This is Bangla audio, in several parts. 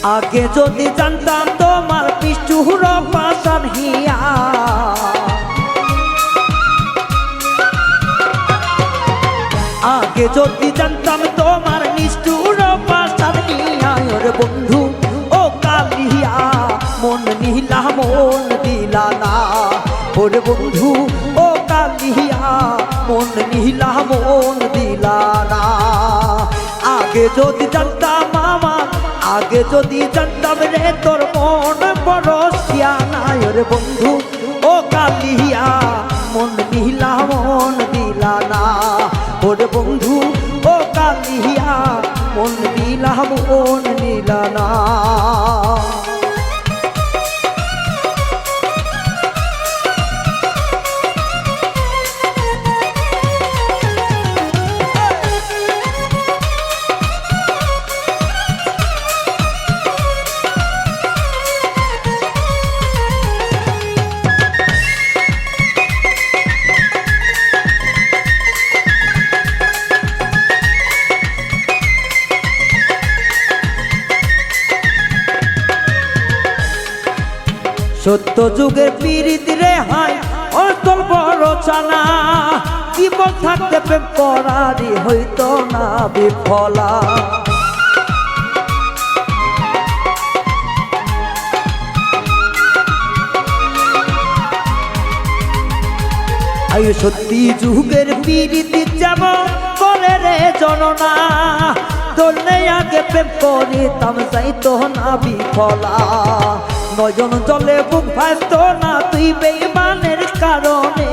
আগে যদি জানতাম তোমার নিষ্ঠুর পাষাণ হিয়া, আগে যদি জানতাম তোমার নিষ্ঠুর পাষাণ হিয়া, ওরে বন্ধু ও কালিয়া মন নিলা মন দিলা না, ওরে বন্ধু ও কালিয়া মন নিলা মন দিলা না। আগে যদি জানতাম আমার, আগে যদি জানতাম রে তোর মন বড় শিয়ানা, রে বন্ধু ও কালিয়া মন নিলা মন দিলা না, ওরে বন্ধু ও কালিয়া মন দিলা মন নিলা না। সত্য যুগের পীড়িত রে হাই অতল বড় চানা, জীবন থাকতে প্রেম করারই হইতো না বিফলা। আয়ু সত্যি যুগের পীড়িত যেমন করে রে জননা, ধরলে আগে প্রেম করিতাম যাইতো না বিফলা। নয়ন জলে বুক ভাসত না তুই বেঈমানের কারণে,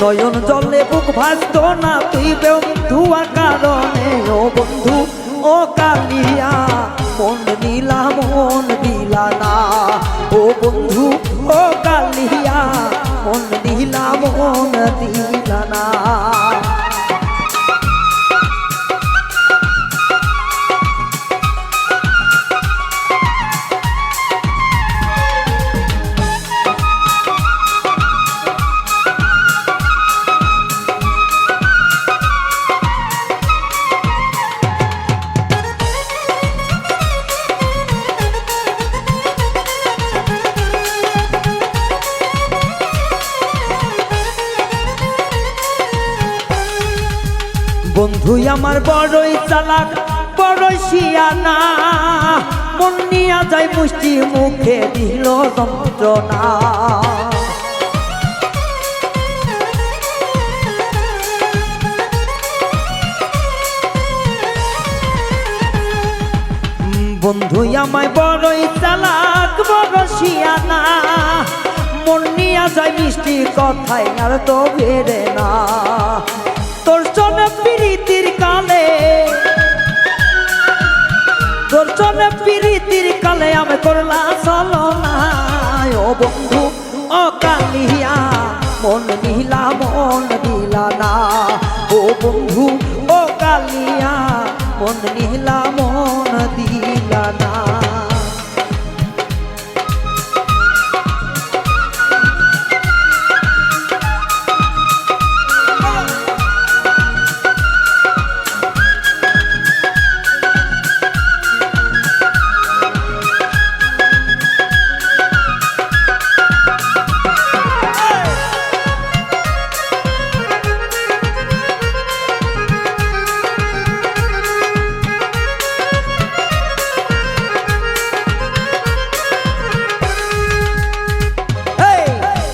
নয়ন জলে বুক ভাসত না তুই বেঈমানের কারণে। ও বন্ধু ও কালিয়া মন দিলা মন দিলা না, ও বন্ধু ও কালিয়া মন দিলা মন দিলা না। বন্ধু আমার বড়ই চালাক বড়ই শিয়ানা, মন নিয়া যায় মুষ্টি মুখে দিল যন্ত্রণা। বন্ধু আমায় বড়ই চালাক বড় শিয়ানা, মন নিয়া যায় মিষ্টি কথায় আর তো বেড়ে না। তোর চলে প্রীতির কালে, তোর চলে প্রীতির কালে আমি করলা চলো না। ও বন্ধু ও কালিয়া মন নিলা মন দিলা না, ও বন্ধু ও কালিয়া মন নিলা মন দিলা না।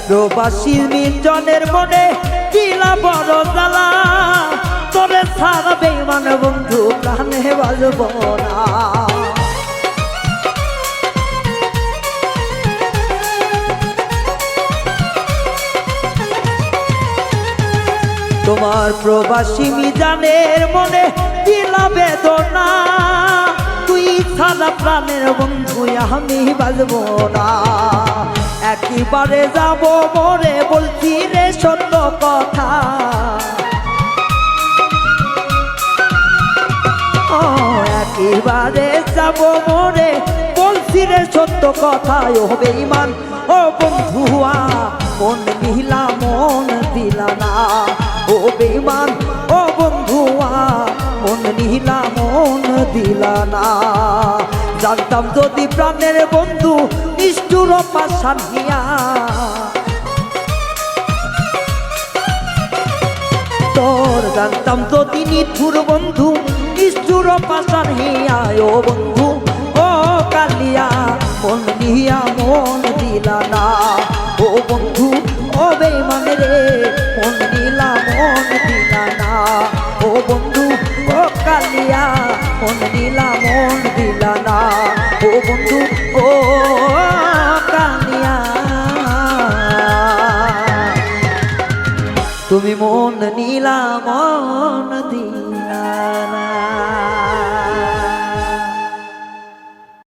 প্রবাসী মিলনের মনে দিলা বড় জ্বালা, তোরে ছাড়া বেঈমান বন্ধু প্রাণে বাজব না। তোমার প্রবাসী মিজানের মনে দিলা বেদনা, তুই ছাড়া প্রাণের বন্ধু আমি বাজব না। একেবারে যাব মরে বলছি রে সত্য কথা, একেবারে যাব মরে বলছি রে সত্য কথা। ও বেঈমান ও বন্ধুয়া মন দিলা মন দিলা না, ও বেঈমান ও বন্ধুয়া দিলা না। জানতাম যদি প্রাণের বন্ধু নিষ্ঠুর পাশান হিয়া, তোর জানতাম যদি নিঠুর বন্ধু নিষ্ঠুর পাশান হিয়া। ও বন্ধু ও কালিয়া মন নিয়া মন দিলা না। ও বন্ধু ও বেঈমান রে মন দিলা মন দিলা না। ও বন্ধু ও কালিয়া মন দিলা মন দিলা না। ও বন্ধু ও কালিয়া তুমি মন নিলা মন দিলা।